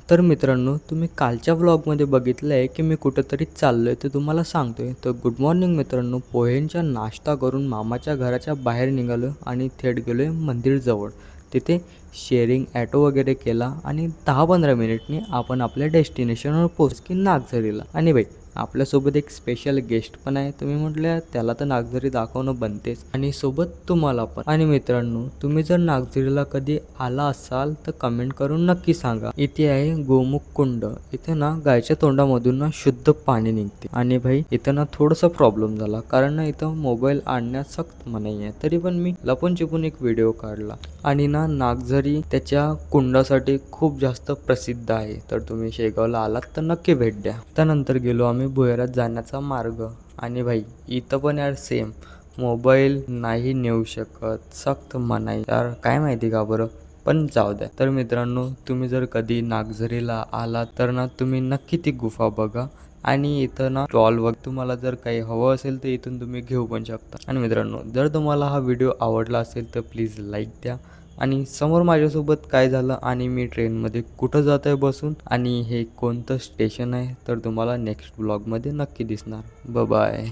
तर मित्रांनो, तुम्ही कालच्या व्लॉगमध्ये बघितलं आहे की मी कुठेतरी चाललो आहे, ते तुम्हाला सांगतोय. तर गुड मॉर्निंग मित्रांनो. पोहेंचा नाश्ता करून मामाच्या घराच्या बाहेर निघालो आणि थेट गेलो आहे मंदिरजवळ. तिथे शेअरिंग ॲटो वगैरे केला आणि 10-15 मिनिटनी आपण आपल्या डेस्टिनेशनवर पोहोच की नागझरीला. आणि बाई, आपल्यासोबत एक स्पेशल गेस्ट पण आहे. तुम्ही म्हटलं त्याला तर नागझरी दाखवणं बनतेच आणि सोबत तुम्हाला पण. आणि मित्रांनो, तुम्ही जर नागझरीला कधी आला असाल तर कमेंट करून नक्की सांगा. इथे आहे गोमुख कुंड. इथे ना गायच्या तोंडामधून ना शुद्ध पाणी निघते. आणि भाई, इथं ना थोडासा प्रॉब्लेम झाला, कारण ना इथं मोबाईल आणण्यास सक्त मनाई आहे. तरी पण मी लपून छिपून एक व्हिडिओ काढला. आणि ना नागझरी त्याच्या कुंडासाठी खूप जास्त प्रसिद्ध आहे. तर तुम्ही शेगावला आलात तर नक्की भेट द्या. त्यानंतर गेलो आम्ही भुयारात जाण्याचा मार्ग. आणि भाई, इथं पण यार सेम मोबाईल नाही नेऊ शकत, सक्त मनाई. यार काय माहिती का बरं, पण जाऊ द्या. तर मित्रांनो, तुम्ही जर कधी नागझरीला आलात तर ना तुम्ही नक्की ती गुफा बघा. आणि इथं ना स्टॉल वगैरे तुम्हाला जर काही हवं असेल तर इथून तुम्ही घेऊ पण शकता. आणि मित्रांनो, जर तुम्हाला हा व्हिडिओ आवडला असेल तर प्लीज लाईक द्या. आणि समोर माझ्यासोबत काय झालं आणि मी ट्रेनमध्ये कुठं जात आहे बसून आणि हे कोणतं स्टेशन आहे तर तुम्हाला नेक्स्ट ब्लॉगमध्ये नक्की दिसणार. बाय.